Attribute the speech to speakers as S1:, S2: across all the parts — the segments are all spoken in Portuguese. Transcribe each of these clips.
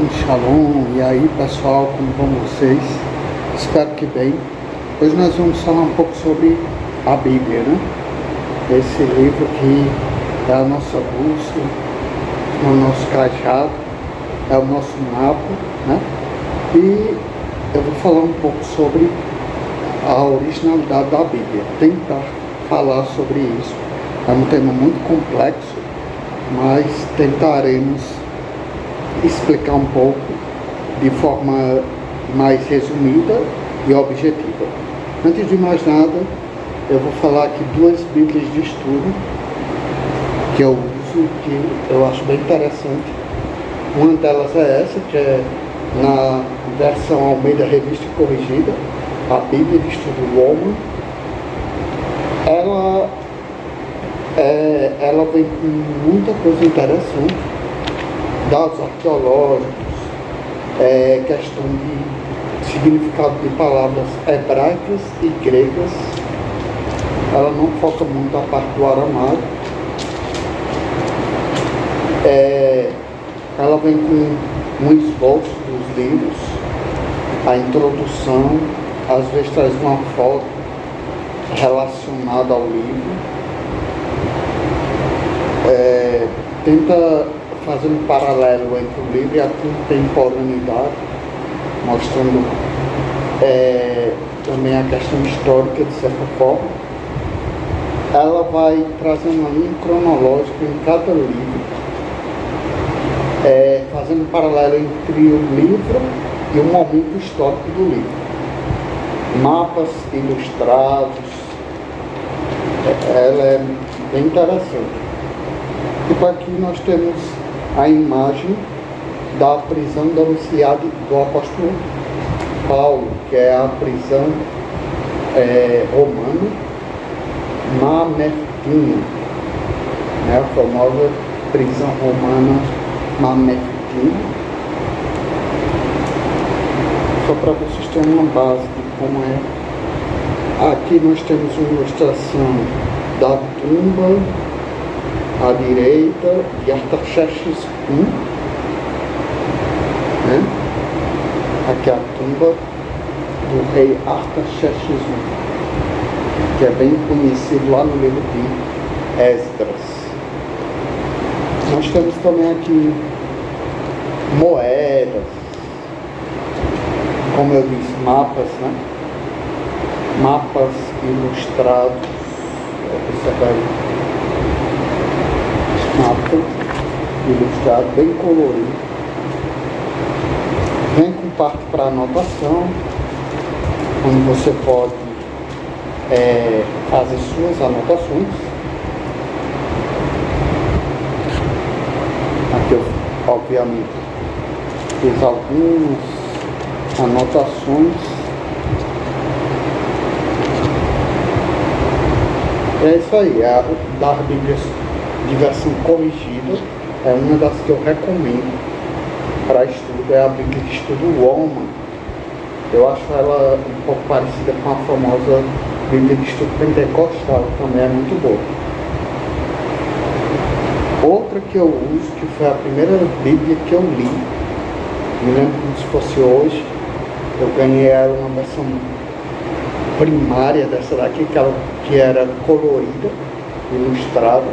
S1: Shalom, e aí pessoal, como vão vocês? Espero que bem. Hoje nós vamos falar um pouco sobre a Bíblia, né? Esse livro que é a nossa busca, é o nosso cajado, é o nosso mapa, né? E eu vou falar um pouco sobre a originalidade da Bíblia, tentar falar sobre isso. É um tema muito complexo, mas tentaremos explicar um pouco de forma mais resumida e objetiva. Antes de mais nada, eu vou falar aqui duas bíblias de estudo que eu uso, que eu acho bem interessante. Uma delas é essa, que é na versão Almeida Revista e Corrigida, a Bíblia de Estudo Woolman. Ela vem com muita coisa interessante, dados arqueológicos, questão de significado de palavras hebraicas e gregas. Ela não foca muito a parte do aramaico. Ela vem com um esboço dos livros, a introdução, às vezes traz uma foto relacionada ao livro. Tenta fazer um paralelo entre o livro e a contemporaneidade, mostrando também a questão histórica, de certa forma. Ela vai trazendo uma linha cronológica em cada livro, fazendo um paralelo entre o livro e o momento histórico do livro. Mapas ilustrados, ela é bem interessante. Tipo, aqui nós temos a imagem da prisão domiciliar do apóstolo Paulo, que é a prisão romana Mamertina, né? A famosa prisão romana Mamertina. Só para vocês terem uma base de como é. Aqui nós temos uma ilustração da tumba à direita de Artaxerxes I, né? Aqui a tumba do rei Artaxerxes I, que é bem conhecido lá no livro de Esdras. Nós temos também aqui moedas, como eu disse, mapas, né? Mapas ilustrados. Observa aí. Mapa ilustrado, bem colorido. Vem com parte para anotação, onde você pode fazer suas anotações. Aqui eu, obviamente, fiz algumas anotações. É isso aí, a das Bíblias de versão corrigida é uma das que eu recomendo para estudo, é a Bíblia de Estudo Woolman. Eu acho ela um pouco parecida com a famosa Bíblia de Estudo Pentecostal, também é muito boa. Outra que eu uso, que foi a primeira Bíblia que eu li, me lembro como se fosse hoje, eu ganhei ela uma versão primária dessa daqui, que era colorida, ilustrada.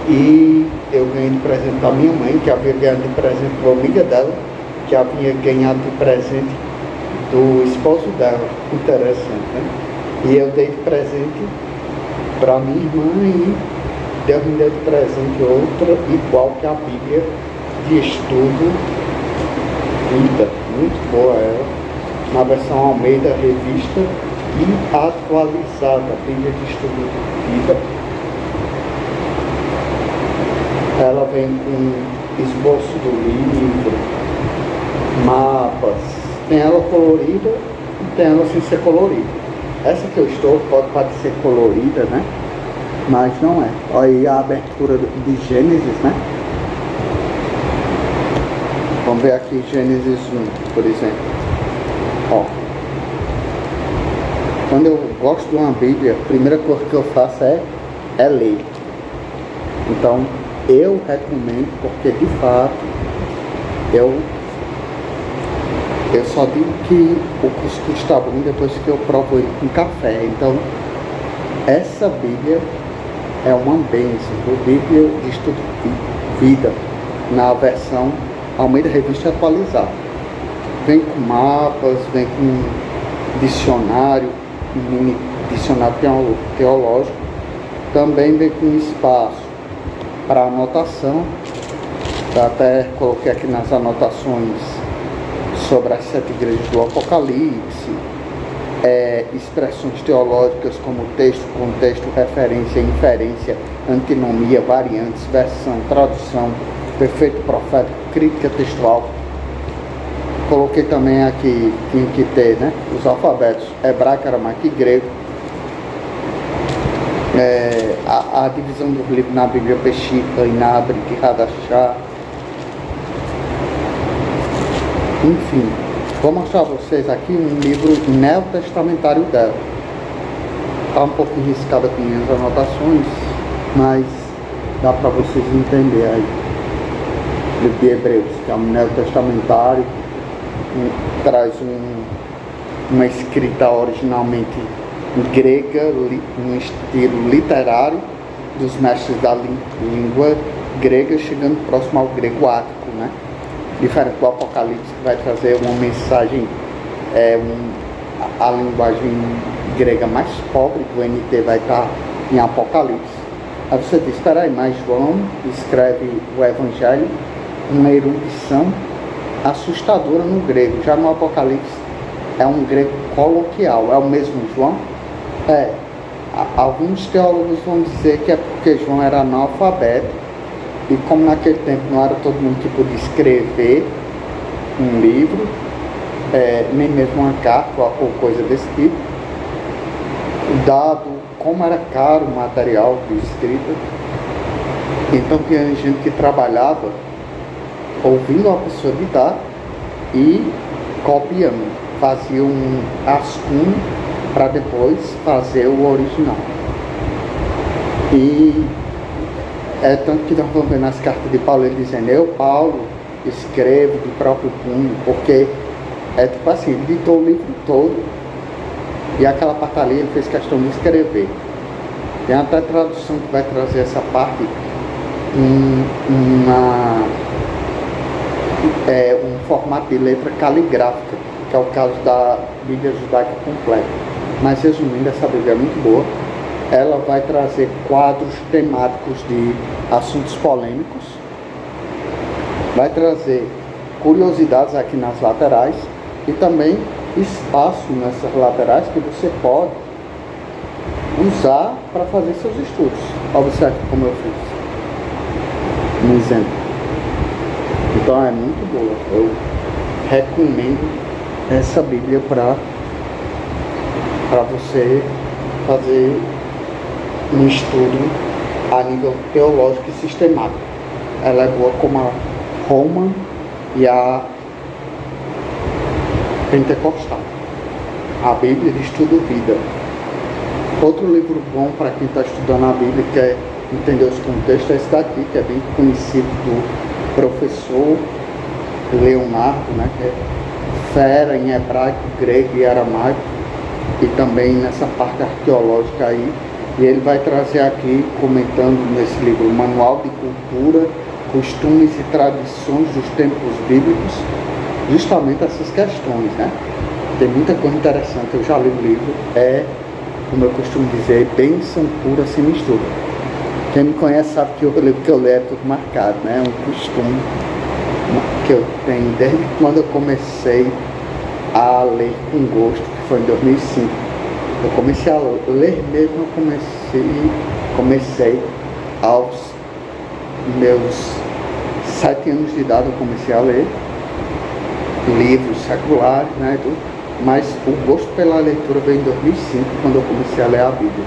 S1: E eu ganhei de presente da minha mãe, que havia ganhado de presente de uma amiga dela, que havia ganhado de presente do esposo dela. Interessante, né? E eu dei de presente para minha irmã e Deus me deu de presente outra, igual que a Bíblia de Estudo Vida. Muito boa ela, na versão Almeida Revista e atualizada, a Bíblia de Estudo Vida. Ela vem com esboço do livro, mapas, tem ela colorida e tem ela sem ser colorida. Essa que eu estou pode parecer colorida, né? Mas não é. Olha aí a abertura de Gênesis, né? Vamos ver aqui Gênesis 1, por exemplo. Ó. Quando eu gosto de uma Bíblia, a primeira coisa que eu faço é ler. Então, eu recomendo, porque de fato eu Eu só digo que o cuscuz está bom depois que eu provo ele com café. Então, essa Bíblia é uma bênção. A Bíblia de Estudo Vida, na versão Almeida Revista Atualizada. Vem com mapas, vem com dicionário, um mini dicionário teológico. Também vem com espaço para anotação. Eu até coloquei aqui nas anotações sobre as 7 igrejas do Apocalipse, expressões teológicas como texto, contexto, referência, inferência, antinomia, variantes, versão, tradução, perfeito profético, crítica textual. Coloquei também aqui, tinha que ter, né, os alfabetos hebraico, aramaico e grego. A divisão dos livros na Bíblia Peshitta, Inabrit, Hadashah. Enfim, vou mostrar a vocês aqui um livro neotestamentário dela. Está um pouco riscada com minhas anotações, mas dá para vocês entenderem aí. Livro de Hebreus, que é um neotestamentário, traz uma escrita originalmente grega, um estilo literário dos mestres da língua grega, chegando próximo ao grego ático, né? Diferente do Apocalipse, que vai trazer uma mensagem, a linguagem grega mais pobre do NT vai estar em Apocalipse. Aí você diz, espera aí, mas João escreve o Evangelho com uma erudição assustadora no grego. Já no Apocalipse é um grego coloquial. É o mesmo João? Alguns teólogos vão dizer que é porque João era analfabeto, e como naquele tempo não era todo mundo que podia escrever um livro, nem mesmo uma carta ou coisa desse tipo, dado como era caro o material de escrita, então tinha gente que trabalhava ouvindo a pessoa ditar e copiando, fazia um rascunho para depois fazer o original. E tanto que nós vamos ver nas cartas de Paulo, ele dizendo, eu, Paulo, escrevo de próprio punho, porque tipo assim, ele ditou o livro todo, e aquela parte ali ele fez questão de escrever. Tem até tradução que vai trazer essa parte, um formato de letra caligráfica, que é o caso da Bíblia Judaica Completa. Mas resumindo, essa Bíblia é muito boa. Ela vai trazer quadros temáticos de assuntos polêmicos, vai trazer curiosidades aqui nas laterais e também espaço nessas laterais que você pode usar para fazer seus estudos. Observe como eu fiz um exemplo. Então é muito boa. Eu recomendo essa Bíblia para você fazer um estudo a nível teológico e sistemático. Ela é boa como a Roma e a Pentecostal. A Bíblia de Estudo Vida. Outro livro bom para quem está estudando a Bíblia, que quer entender os contextos, é esse daqui, que é bem conhecido do professor Leonardo, né, que é fera em hebraico, grego e aramaico, e também nessa parte arqueológica aí. E ele vai trazer aqui, comentando nesse livro, Manual de Cultura, Costumes e Tradições dos Tempos Bíblicos, justamente essas questões, né? Tem muita coisa interessante, eu já li o livro, como eu costumo dizer, bênção pura sem mistura. Quem me conhece sabe que o livro que eu leio é tudo marcado, né? É um costume que eu tenho desde quando eu comecei a ler com gosto, que foi em 2005. Eu comecei a ler mesmo, eu comecei aos meus 7 anos de idade, eu comecei a ler livros seculares, né, mas o gosto pela leitura veio em 2005, quando eu comecei a ler a Bíblia.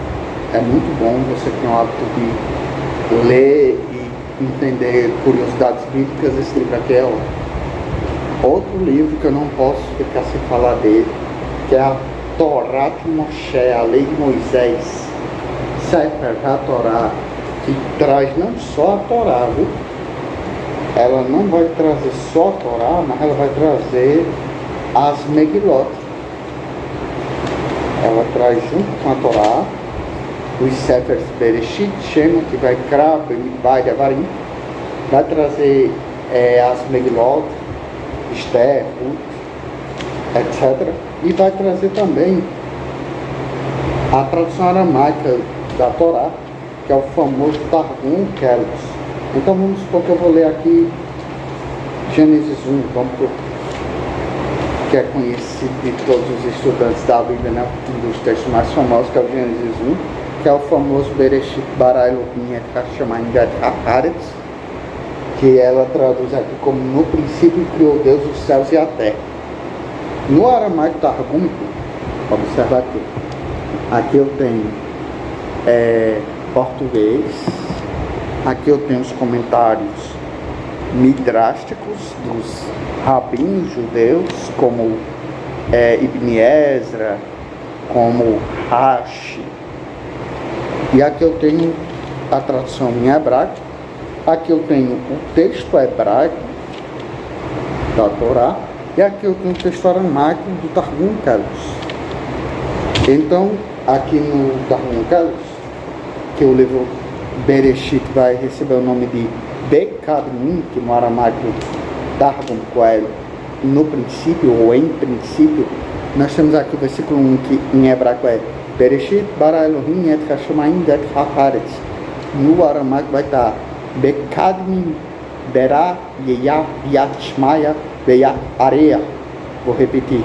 S1: É muito bom você ter o hábito de ler e entender curiosidades bíblicas. Esse livro aqui é outro livro que eu não posso ficar sem falar dele, que é a Torá de Moshe, a Lei de Moisés, Sefer HaTorá, que traz não só a Torá, viu? Ela não vai trazer só a Torá, mas ela vai trazer as Megilot. Ela traz junto com a Torá os Sefers Bereshit, Shemot, Vaikra, Bamidbar, Devarim. Vai trazer as Megilot, Esther, Ruth, etc. E vai trazer também a tradução aramaica da Torá, que é o famoso Targum Kelos. Então vamos supor que eu vou ler aqui Gênesis 1, que é conhecido de todos os estudantes da Bíblia, né? Um dos textos mais famosos, que é o Gênesis 1, que é o famoso Bereshit bara Elohim et hashamayim ve'et haaretz, que ela traduz aqui como no princípio criou Deus os céus e a terra. No aramaico targúmico, observa aqui. Aqui eu tenho português, aqui eu tenho os comentários midrásticos dos rabinos judeus, como Ibn Ezra, como Rashi, e aqui eu tenho a tradução em hebraico, aqui eu tenho o texto hebraico da Torá, e aqui eu tenho o texto aramaico do Targum Kelos. Então, aqui no Targum Kelos, que o livro Bereshit vai receber o nome de Bekadmin, que no aramaico Targum Kelos, no princípio ou em princípio, nós temos aqui o versículo 1 que em hebraico é Bereshit bara Elohim et hashamayim ve'et haaretz. No aramaico vai estar Bekadmin berá yeyah yat shmaya ve'yat areia. Vou repetir.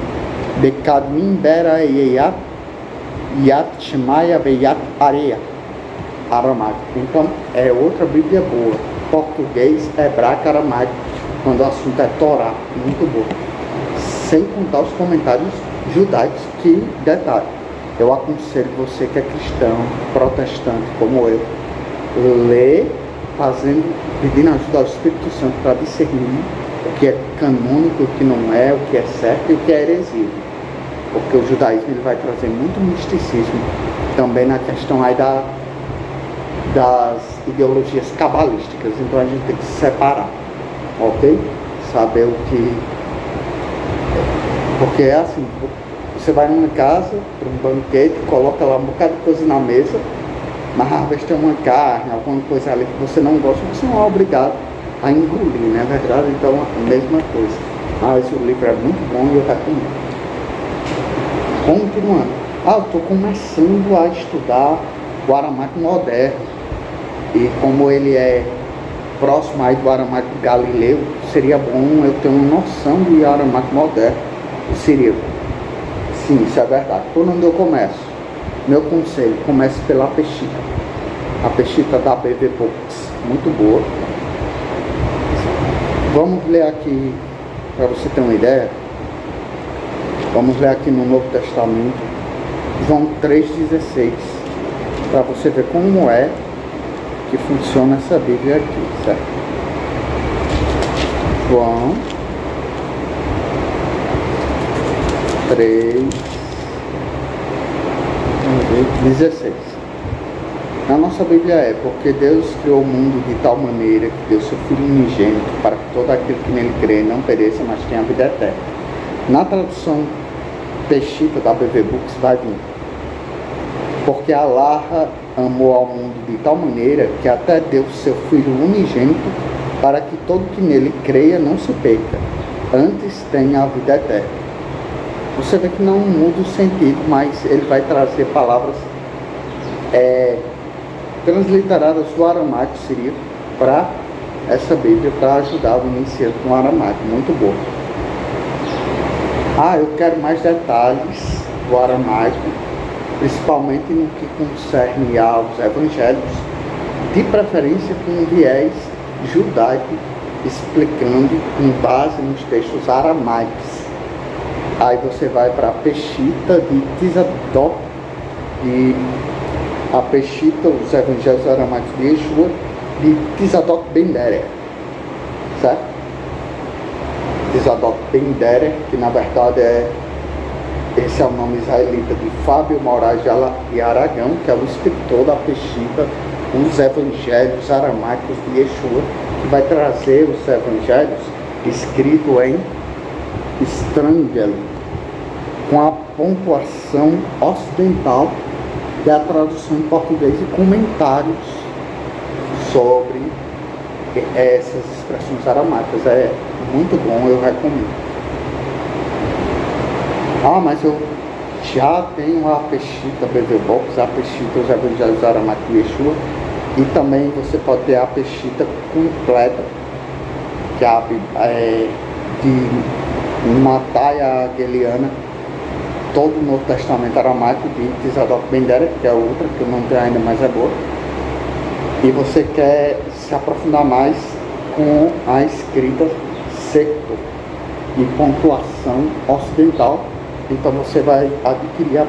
S1: Bekadmin berá yeyah yat shmaya ve'yat areia. Aramaico. Então é outra Bíblia boa. Português, hebraico, aramaico, quando o assunto é Torá. Muito boa. Sem contar os comentários judaicos, que detalhe. Eu aconselho você que é cristão, protestante como eu, ler, pedindo ajuda ao Espírito Santo para discernir o que é canônico, o que não é, o que é certo e o que é heresia. Porque o judaísmo ele vai trazer muito misticismo também na questão aí das ideologias cabalísticas. Então a gente tem que se separar, ok? Saber o que... Porque é assim, você vai numa casa, para um banquete, coloca lá um bocado de coisa na mesa, mas às vezes tem uma carne, alguma coisa ali que você não gosta, você não é obrigado a engolir, não é verdade? Então a mesma coisa. Mas o livro é muito bom e eu recomendo. Continuando. Eu estou começando a estudar o aramaico moderno. E como ele é próximo aí do aramaico galileu, seria bom eu ter uma noção de aramaico moderno, o siríaco. Sim, isso é verdade. Por onde eu começo? Meu conselho, comece pela Peshitta. A Peshitta da BV Books, muito boa. Vamos ler aqui, para você ter uma ideia. Vamos ler aqui no Novo Testamento, João 3,16, para você ver como é que funciona essa Bíblia aqui, certo? João 3:16. Na nossa Bíblia é: porque Deus criou o mundo de tal maneira que deu seu Filho unigênito para que todo aquele que nele crê não pereça, mas tenha a vida eterna. Na tradução Peshitta da BV Books vai vir: porque Allah amou ao mundo de tal maneira que até deu seu Filho unigênito para que todo que nele creia não se perca, antes tenha a vida eterna. Você vê que não muda o sentido, mas ele vai trazer palavras transliteradas do aramaico siríaco para essa Bíblia, para ajudar o iniciante no aramaico. Muito boa. Eu quero mais detalhes do aramaico, principalmente no que concerne aos evangelhos, de preferência com um viés judaico, explicando com base nos textos aramaicos. Aí você vai para a Peshitta de Tzadok, e a Peshitta, os evangelhos aramaicos de Yeshua, de Tzadok Ben Derer, certo? Tzadok Ben Derer, que na verdade esse é o nome israelita de Fábio Moraes de Aragão, que é o escritor da Peshitta, os evangelhos aramaicos de Yeshua, que vai trazer os evangelhos escritos em Strangel, com a pontuação ocidental e a tradução em português e comentários sobre essas expressões aramaicas. É muito bom, eu recomendo. Mas eu já tenho a Peshitta BV Box, a Peshitta Os Evangelhos Aramaicos de Yeshua, e também você pode ter a Peshitta completa, que é de Mataia Agueliana, todo o Novo Testamento aramaico, de Tzadok Ben Derek, que é outra, que eu não tenho ainda, mas é boa. E você quer se aprofundar mais com a escrita secto e pontuação ocidental, então você vai adquirir a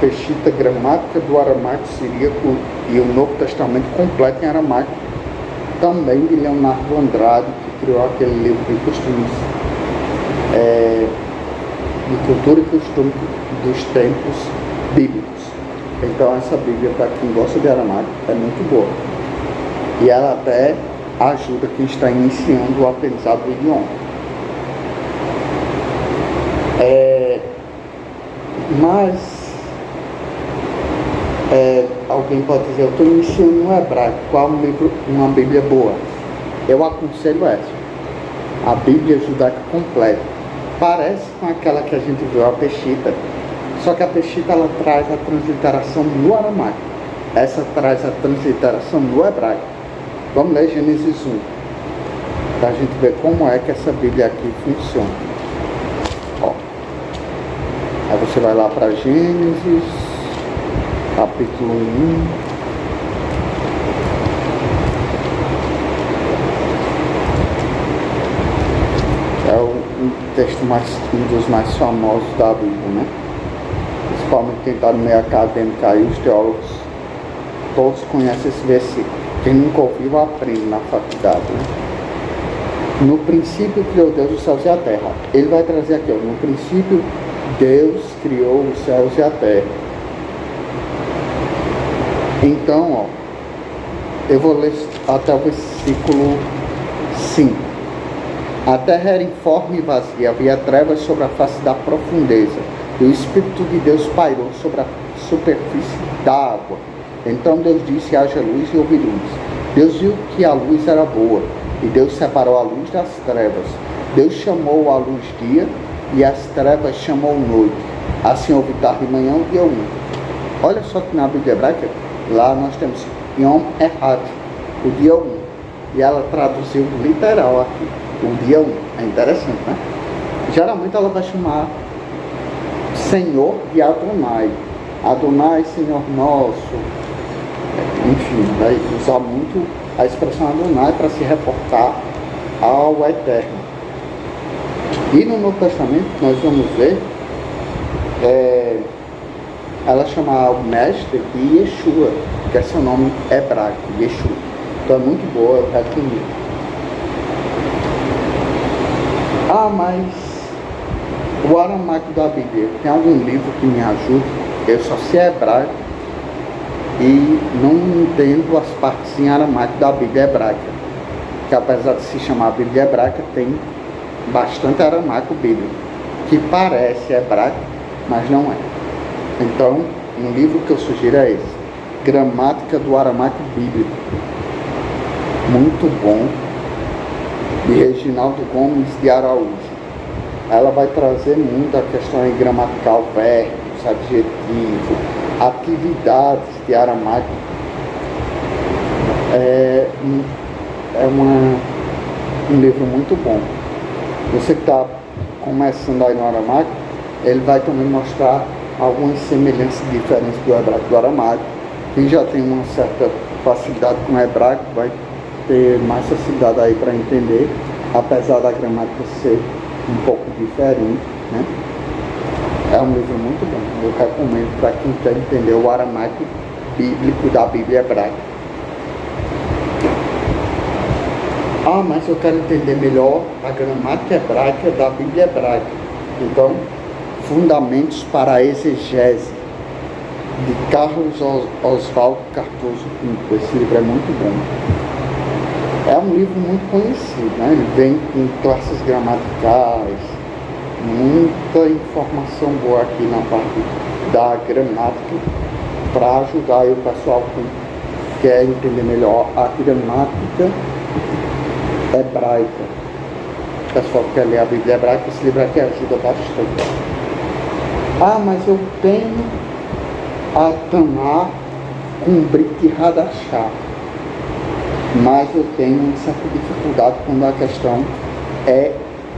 S1: Peshitta Gramática do Aramaico Siríaco e o Novo Testamento completo em aramaico, também de Leonardo Andrade, que criou aquele livro de costumes, de cultura e costume dos tempos bíblicos. Então essa Bíblia, para quem gosta de aramaico, é muito boa. E ela até ajuda quem está iniciando o aprendizado do idioma. Alguém pode dizer, eu estou iniciando no hebraico, qual uma Bíblia boa? Eu aconselho essa, a Bíblia Judaica completa. Parece com aquela que a gente viu, a Peshitta, só que a Peshitta ela traz a transliteração no aramaico, essa traz a transliteração no hebraico. Vamos ler Gênesis 1, para a gente ver como é que essa Bíblia aqui funciona. Aí você vai lá para Gênesis, capítulo 1. É um texto um dos mais famosos da Bíblia, né? Principalmente quem está no meio acadêmico aí, os teólogos, todos conhecem esse versículo. Quem nunca ouviu, aprende na faculdade, né? No princípio criou Deus os céus e a terra. Ele vai trazer aqui, no princípio Deus criou os céus e a terra. Então, eu vou ler até o versículo 5. A terra era informe e vazia, havia trevas sobre a face da profundeza, e o Espírito de Deus pairou sobre a superfície da água. Então Deus disse, haja luz, e houve luz. Deus viu que a luz era boa, e Deus separou a luz das trevas. Deus chamou a luz dia, e as trevas chamou noite. Assim houve tarde e manhã, o dia 1. Olha só que na Bíblia hebraica, lá nós temos Yom Ehad, o dia 1. E ela traduziu literal aqui, o dia 1. É interessante, né? Geralmente ela vai chamar Senhor de Adonai. Adonai, Senhor nosso. Enfim, vai usar muito a expressão Adonai para se reportar ao Eterno. E no Novo Testamento nós vamos ver ela chamar o mestre de Yeshua, que é seu nome hebraico, Yeshua. Então é muito boa, eu recomendo. Mas o aramaico da Bíblia, tem algum livro que me ajude? Eu só sei hebraico e não entendo as partes em aramaico da Bíblia hebraica, que apesar de se chamar Bíblia hebraica, tem bastante aramaico bíblico, que parece hebraico, mas não é. Então, um livro que eu sugiro é esse, Gramática do Aramaico Bíblico, muito bom, de Reginaldo Gomes de Araújo. Ela vai trazer muito a questão gramatical, verbos, adjetivos, atividades de aramaico. É um livro muito bom. Você que está começando aí no aramaico, ele vai também mostrar algumas semelhanças diferentes do hebraico e do aramaico. Quem já tem uma certa facilidade com o hebraico vai ter mais facilidade aí para entender, apesar da gramática ser um pouco diferente, né? É um livro muito bom, eu recomendo para quem quer entender o aramaico bíblico da Bíblia hebraica. Mas eu quero entender melhor a gramática hebraica da Bíblia hebraica. Então, Fundamentos para a Exegese, de Carlos Oswaldo Cardoso Pinto. Esse livro é muito bom. É um livro muito conhecido, né? Ele vem com classes gramaticais, muita informação boa aqui na parte da gramática, para ajudar aí o pessoal que quer entender melhor a gramática hebraica. O pessoal que quer ler a Bíblia hebraica, esse livro aqui ajuda bastante. Ah, mas eu tenho a Taná com Brit Hadashah, mas eu tenho uma certa dificuldade quando a questão é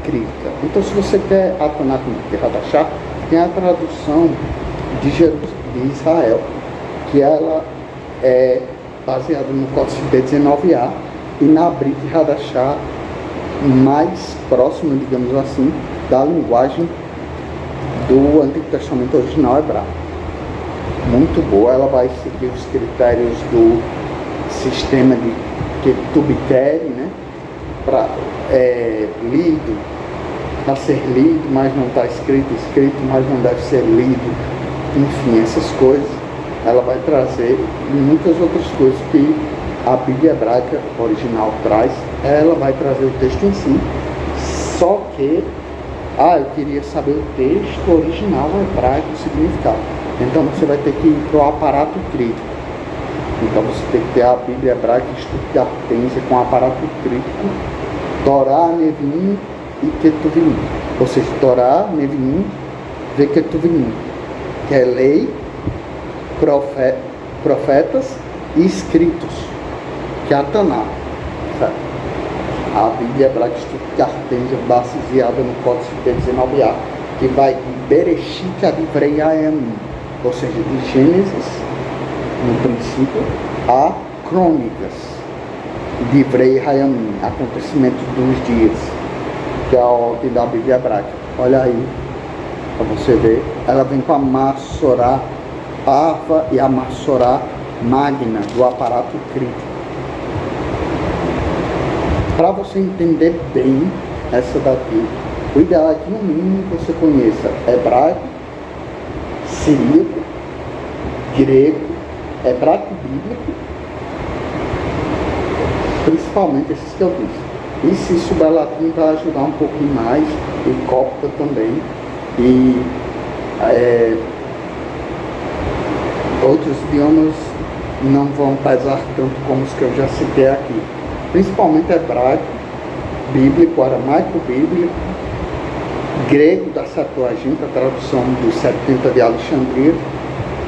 S1: crítica. Então, se você quer a Taná com Brit Hadashah, tem a tradução de Israel, que ela é baseada no Códice B19a e na Brit Hadashah, mais próxima, digamos assim, da linguagem do Antigo Testamento original hebraico. Muito boa, ela vai seguir os critérios do sistema de Ketubiteri, né? Para lido, a ser lido, mas não está escrito, escrito, mas não deve ser lido. Enfim, essas coisas ela vai trazer, e muitas outras coisas que a Bíblia hebraica original traz. Ela vai trazer o texto em si, só que eu queria saber o texto original hebraico, o significado. Então você vai ter que ir para o aparato crítico. Então você tem que ter a Bíblia hebraica, estudo de Artêmisia com aparato crítico, Torá, Neviim e Ketuvim. Ou seja, Torá, Neviim e Ketuvim, que é lei, profetas e escritos, que é a Taná, certo? A Bíblia hebraica, estudo de Artêmisia, baseada no Códice B19a, que vai de Bereshit a Divrei Hayamim, ou seja, de Gênesis, no princípio, a Crônicas, Divrei Hayamim, acontecimento dos dias, que é a ordem da Bíblia hebraica. Olha aí, para você ver, ela vem com a Massorá Ava e a Massorá Magna, do aparato crítico. Para você entender bem essa daqui, o ideal é que no mínimo você conheça hebraico, siríaco, grego, hebraico bíblico, principalmente esses que eu disse. E se souber latim vai ajudar um pouquinho mais, e copta também, e outros idiomas não vão pesar tanto como os que eu já citei aqui. Principalmente hebraico, bíblico, aramaico bíblico, grego da Septuaginta, a tradução dos 70 de Alexandria,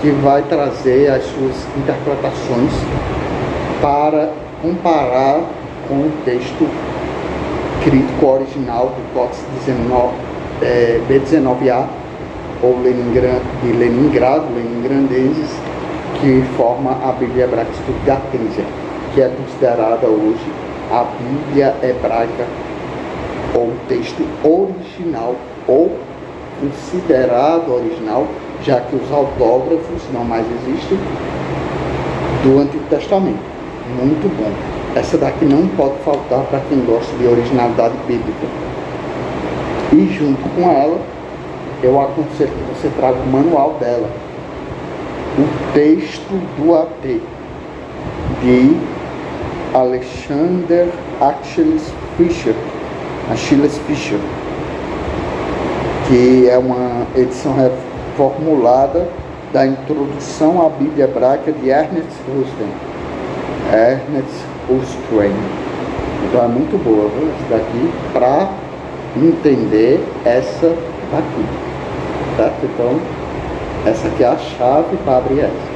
S1: que vai trazer as suas interpretações para comparar com o texto crítico original do Códice B19a, ou de Leningrado, Leningrandenses, que forma a Bíblia hebraica estudo de Artêmisia, que é considerada hoje a Bíblia hebraica, ou texto original, ou considerado original, já que os autógrafos não mais existem, do Antigo Testamento. Muito bom. Essa daqui não pode faltar para quem gosta de originalidade bíblica. E junto com ela, eu aconselho que você traga o manual dela, o texto do AT, de Alexander Achilles Fischer, que é uma edição reformulada da Introdução à Bíblia Hebraica de Ernest Ullstein. Então é muito boa, viu? Essa daqui, para entender essa daqui, certo? Então essa aqui é a chave para abrir essa.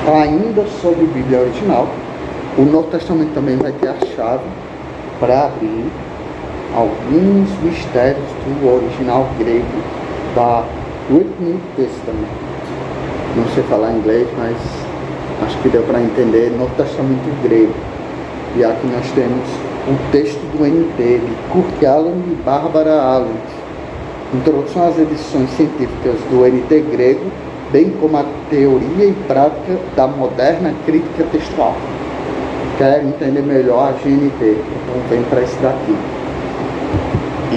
S1: Ainda sobre Bíblia original, o Novo Testamento também vai ter a chave para abrir alguns mistérios do original grego da New Testament. Não sei falar inglês, mas acho que deu para entender. Novo Testamento grego. E aqui nós temos o texto do NT de Kurt Aland e Barbara Aland, introdução às edições científicas do NT grego, bem como a teoria e prática da moderna crítica textual. Quer entender melhor a GNT? Então vem para esse daqui.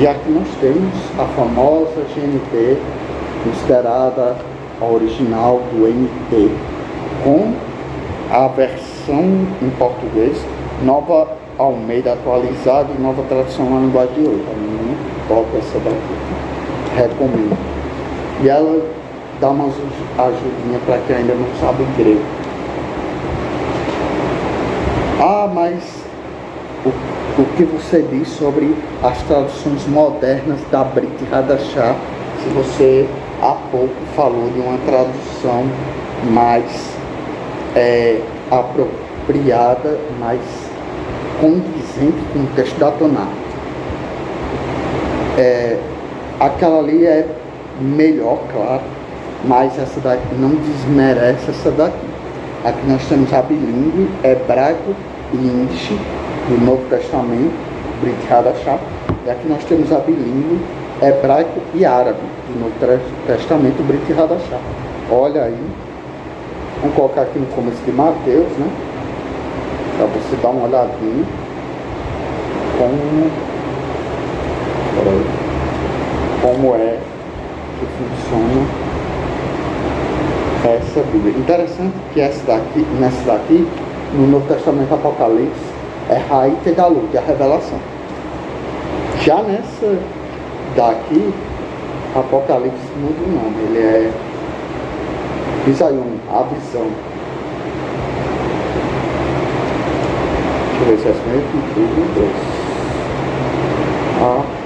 S1: E aqui nós temos a famosa GNT, considerada a original do NT, com a versão em português, Nova Almeida atualizada e Nova Tradução na Linguagem de hoje. É muito top essa daqui. Recomendo. E ela dá umas ajudinhas para quem ainda não sabe grego. Ah, mas o que você diz sobre as traduções modernas da Brit Hadashah, se você há pouco falou de uma tradução mais apropriada, mais condizente com o texto da Torá. Aquela ali é melhor, claro, mas essa daqui não desmerece essa daqui. Aqui nós temos a bilíngue hebraico e índice do Novo Testamento, Brit Hadashah, e aqui nós temos a bilíngue hebraico e árabe do Novo Testamento, Brit Hadashah. Olha aí, vamos colocar aqui no começo de Mateus, né? Para você dar uma olhadinha como é que funciona essa Bíblia. Interessante que nessa daqui, no Novo Testamento Apocalipse, é Raí Tegalud, a revelação. Já nessa daqui, Apocalipse muda o nome, ele é Isaion, a visão. Deixa eu ver se é assim mesmo.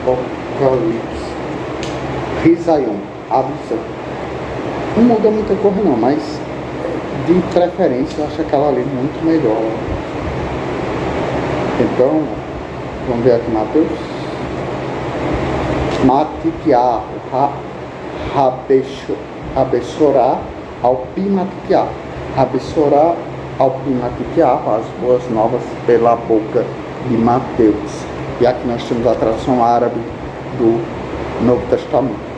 S1: Apocalipse. Isaion, a visão. Não muda muita coisa não, mas de preferência eu acho aquela ali muito melhor. Então, vamos ver aqui Mateus. Matitiá, Rabessorá, Alpimatitiá. Rabessorá, Alpimatitiá, as boas novas pela boca de Mateus. E aqui nós temos a tradução árabe do Novo Testamento.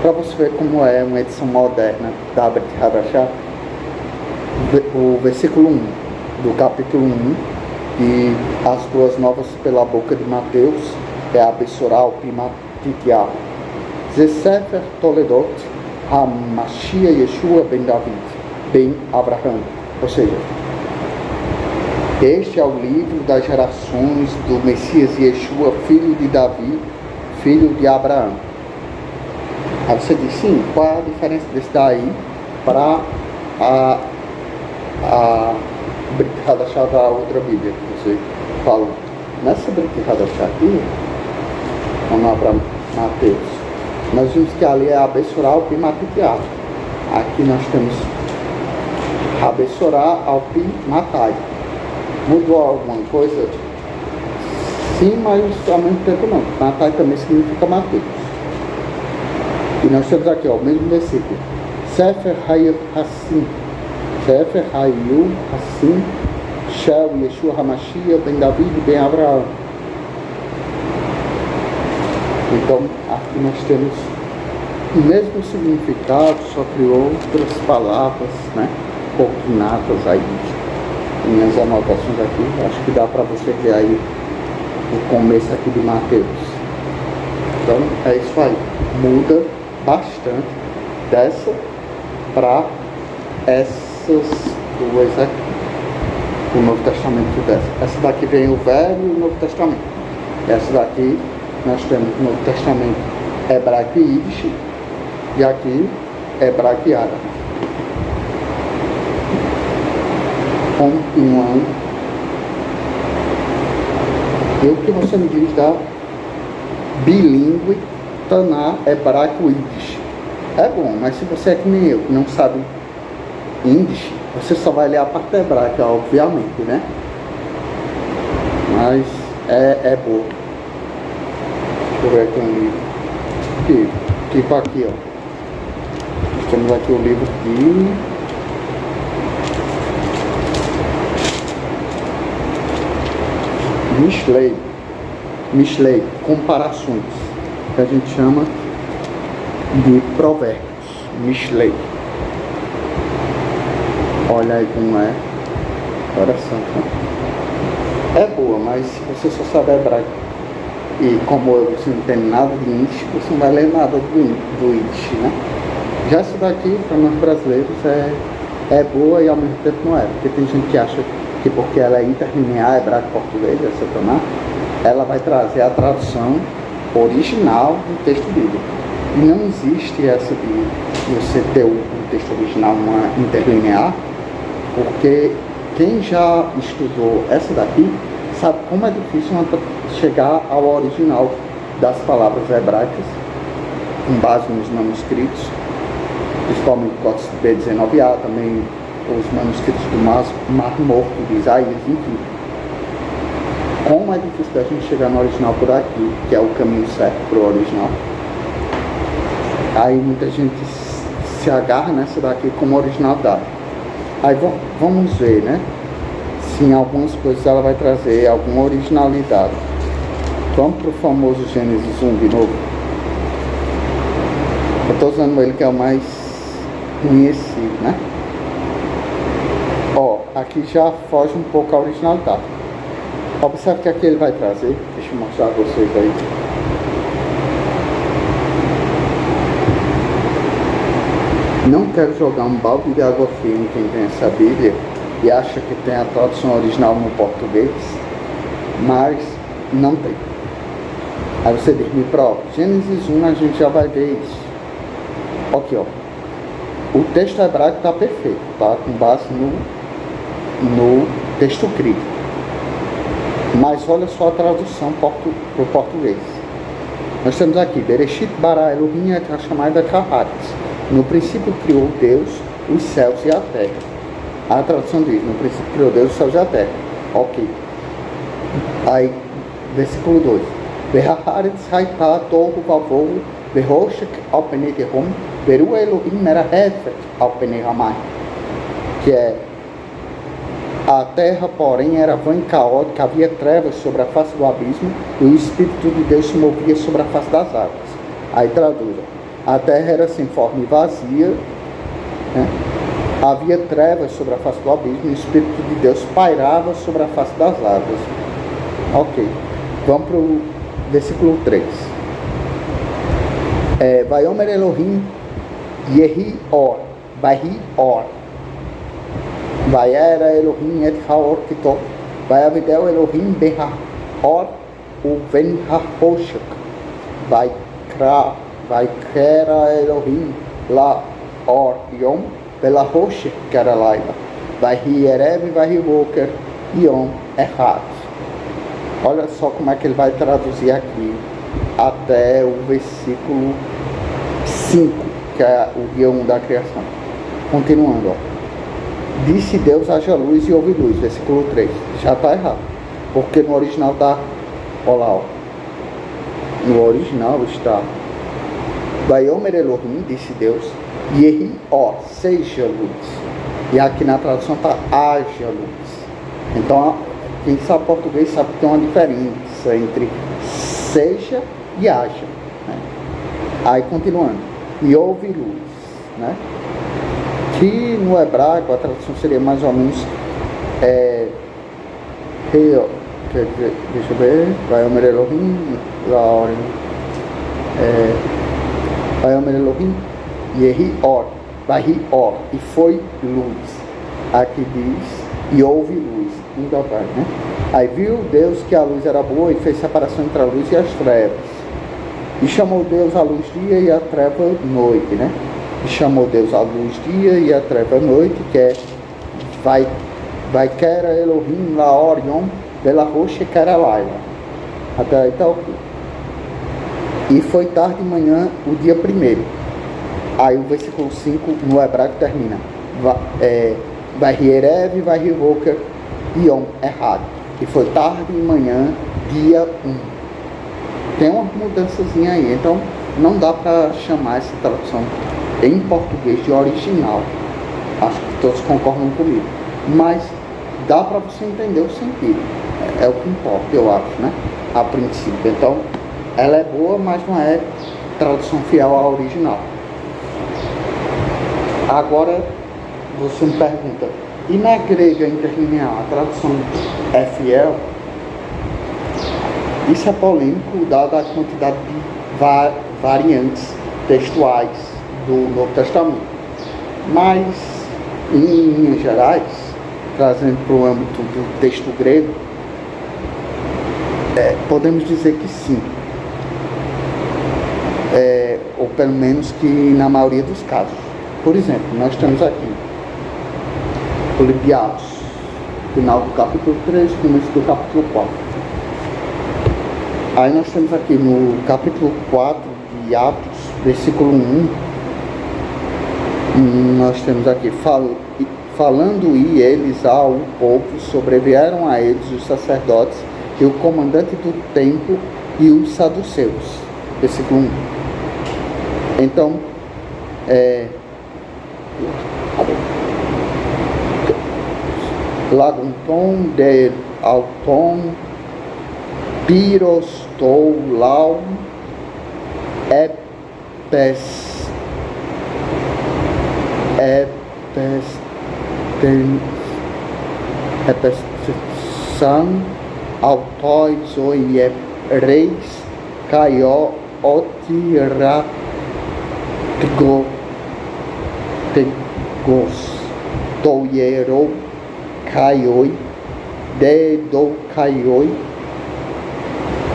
S1: Para você ver como é uma edição moderna da Brit Hadashah, o versículo 1 do capítulo 1 e as boas novas pela boca de Mateus é a Bessorá Pimatitiá. Zesefer Toledot HaMashia Yeshua ben David ben Abraham. Ou seja, este é o livro das gerações do Messias Yeshua, filho de Davi, filho de Abraão. Aí você diz, sim, qual é a diferença desse daí para a Brit Hadashah da outra Bíblia que você falou? Nessa Brit Hadashah aqui, vamos lá para Mateus, nós vimos que ali é a Bessorá Alpi Matitiá. Aqui nós temos a Bessorá Alpi Matai. Mudou alguma coisa? Sim, mas ao mesmo tempo não. Matai também significa Mateus. E nós temos aqui, ó, o mesmo versículo. Sefer Hayil Hassim. Sefer Hayil Hassim. Shel Yeshua HaMashiach ben David ben Abraão. Então, aqui nós temos o mesmo significado, só que outras palavras, né? Cognatas aí. Minhas anotações aqui. Acho que dá para você ver aí o começo aqui de Mateus. Então, é isso aí. Muda bastante dessa para essas duas aqui, o Novo Testamento dessa. Essa daqui vem o Velho e o Novo Testamento. Essa daqui nós temos o Novo Testamento hebraico e ídice, e aqui hebraico e árabe. Continuando, e o que você me diz da bilíngue Taná hebraico ídice? É bom, mas se você é que nem eu, que não sabe índice, você só vai ler a parte hebraica, obviamente, né? Mas é boa. Deixa eu ver aqui um livro. Tipo aqui, ó. Nós temos aqui o livro de Mishlei, comparações, que a gente chama de provérbios, Mishlei. Olha aí como é, interessante, né? É boa, mas se você só sabe hebraico e como você não tem nada de índice, você não vai ler nada do índice, né? Já essa daqui, para nós brasileiros, é boa e ao mesmo tempo não é. Porque tem gente que acha que porque ela é interlinear, hebraico-português, essa Tanakh, ela vai trazer a tradução original do texto bíblico. E não existe essa de você ter o texto original uma interlinear, porque quem já estudou essa daqui sabe como é difícil chegar ao original das palavras hebraicas, com base nos manuscritos, principalmente o Códice B19A, também os manuscritos do Mar Morto de Isaías, enfim. Como é difícil da gente chegar no original por aqui, que é o caminho certo para o original. Aí muita gente se agarra nessa daqui como originalidade. Aí vamos ver, né? Se em algumas coisas ela vai trazer alguma originalidade. Vamos para o famoso Gênesis 1 de novo. Eu estou usando ele que é o mais conhecido, né? Ó, aqui já foge um pouco a originalidade. Observe que aqui ele vai trazer. Deixa eu mostrar para vocês aí. Não quero jogar um balde de água fria em quem tem essa Bíblia e acha que tem a tradução original no português, mas não tem. Aí você diz, me prova. Gênesis 1 a gente já vai ver isso. Aqui, ó. O texto hebraico está perfeito, tá? Com base no texto crítico. Mas olha só a tradução para o português. Nós temos aqui, Bereshit bara Elohim et hashamayim v'et haaretz. No princípio criou Deus os céus e a terra. A tradução diz, no princípio criou Deus os céus e a terra. Ok. Aí, versículo 2. V'haaretz haitá tohu vavohu v'roshek al penei tehom veru Elohim merahefet al penei hamayim. Que é, a terra, porém, era vã e caótica, havia trevas sobre a face do abismo e o Espírito de Deus se movia sobre a face das águas. Aí traduz. A terra era sem forma e vazia, né? Havia trevas sobre a face do abismo e o Espírito de Deus pairava sobre a face das águas. Ok. Vamos para o versículo 3. Vaiomer Elohim Yehi Or, Vahi Or. Vayera Elohim et haor kitov, vayavidel Elohim beha or uven hahoshak, vaikra Elohim la or yom pela hoshak keralayla, vahi erev vahi woker yom errat. Olha só como é que ele vai traduzir aqui até o versículo 5, que é o guia 1 da criação. Continuando, ó. Disse Deus, haja luz e houve luz, versículo 3. Já está errado, porque no original está, olha lá, ó. No original está Vaiomer Elohim, disse Deus, Yehi ó, seja luz. E aqui na tradução está haja luz. Então, quem sabe português sabe que tem uma diferença entre seja e haja, né? Aí continuando, e houve luz, né? Que no hebraico a tradução seria mais ou menos deixa eu ver, Vaiomer Elohim Laorim, Vaiomer Elohim Yehi Or, Vahi Or, e foi luz. Aqui diz, e houve luz, ainda vai, né? Aí viu Deus que a luz era boa e fez separação entre a luz e as trevas. E chamou Deus a luz dia e a treva noite, né? E chamou Deus a luz dia e a treva noite, que é vai quera Elohim la Orion pela rocha Keralaila. Até aí está ok. E foi tarde de manhã o dia primeiro. Aí o versículo 5 no hebraico termina. Vai Erev, vai Rivoker, Yom errado. E foi tarde de manhã, dia 1. Tem uma mudançazinha aí, então não dá para chamar essa tradução em português de original. Acho que todos concordam comigo. Mas dá para você entender o sentido. É o que importa, eu acho, né? A princípio. Então, ela é boa, mas não é tradução fiel à original. Agora, você me pergunta, e na grega interlinear, a tradução é fiel? Isso é polêmico, dada a quantidade de variantes textuais do Novo Testamento. Mas Em linhas gerais, trazendo para o âmbito do texto grego, podemos dizer que sim. Ou pelo menos que na maioria dos casos. Por exemplo, nós temos aqui Filipianos, final do capítulo 3, começo do capítulo 4. Aí nós temos aqui no capítulo 4 de Atos, versículo 1, nós temos aqui, falando eles ao povo, sobrevieram a eles os sacerdotes e o comandante do templo e os saduceus. Versículo 1. Então, Lagunton de Auton, Pirostou, Lau, Epessan, Autóis, Oi, Reis, Caió, Otiratgo, Tegos, Toierou, Caioi, Dedou, Caioi,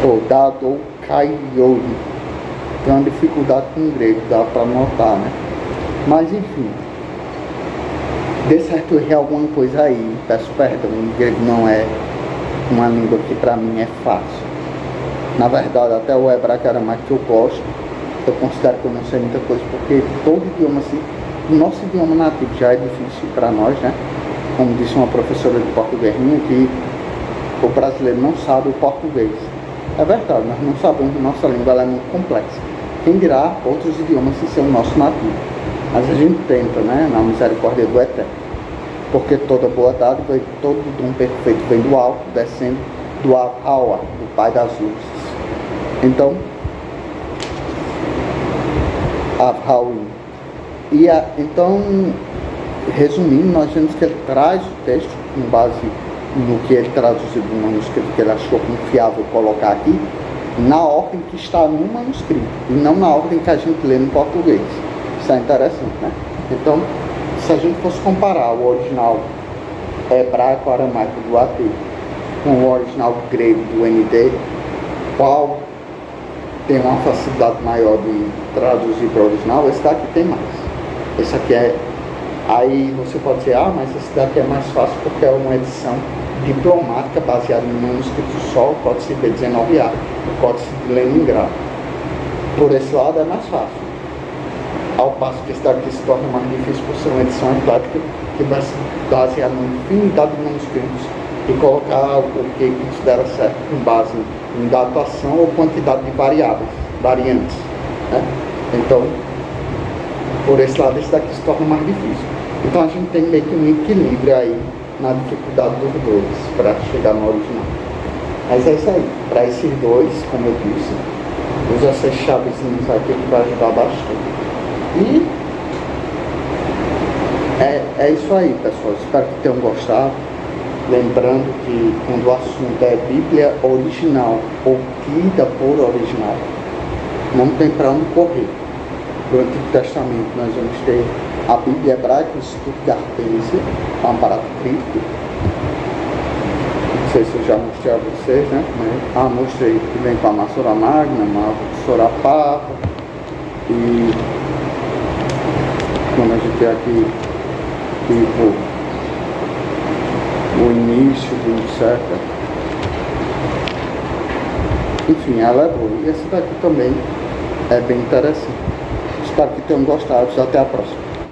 S1: ou Dadou, Caioi. Tem uma dificuldade com o grego, dá para notar, né? Mas enfim, de certo errei alguma coisa aí, peço perdão, o grego não é uma língua que para mim é fácil. Na verdade, até o hebraico era mais que eu gosto, eu considero que eu não sei muita coisa, porque todo idioma, assim, o nosso idioma nativo já é difícil para nós, né? Como disse uma professora de português minha, que o brasileiro não sabe o português. É verdade, nós não sabemos, nossa língua ela é muito complexa. Quem dirá outros idiomas sem ser o nosso nativo? Mas a gente tenta, né, na misericórdia do Eterno. Porque toda boa dádiva e todo dom perfeito vem do alto, descendo do Aua, do Pai das Luzes. Então, Avhauim. Então, resumindo, nós vemos que ele traz o texto com base no que ele traduziu do manuscrito que ele achou confiável colocar aqui, na ordem que está no manuscrito, e não na ordem que a gente lê no português. Isso é interessante, né? Então, se a gente fosse comparar o original hebraico-aramaico do AT com o original grego do ND, qual tem uma facilidade maior de traduzir para o original? Esse daqui tem mais. Esse aqui é... Aí você pode dizer, mas esse daqui é mais fácil porque é uma edição diplomática baseada no manuscrito só, o Códice B19A, o Códice de Leningrado. Por esse lado é mais fácil. Ao passo que esse daqui se torna mais difícil por ser uma edição eclética que vai se basear numa infinidade de manuscritos e colocar o que considera certo com base em datação ou quantidade de variantes, né? Então, por esse lado, esse daqui se torna mais difícil. Então a gente tem meio que um equilíbrio aí na dificuldade dos dois para chegar no original. Mas é isso aí. Para esses dois, como eu disse, usa essas chavezinhas aqui que vai ajudar bastante. E é isso aí, pessoal. Espero que tenham gostado. Lembrando que quando o assunto é Bíblia original ou tida por original, não tem para onde correr. No Antigo Testamento nós vamos ter a Bíblia Hebraica, o Instituto de Artêsia, um aparato crítico. Não sei se eu já mostrei a vocês, né? Mostrei que vem com a Massora Magna, a Massora Parva. E quando a gente tem aqui, tipo, o início do século. Enfim, ela é boa. E essa daqui também é bem interessante. Espero que tenham gostado. Até a próxima.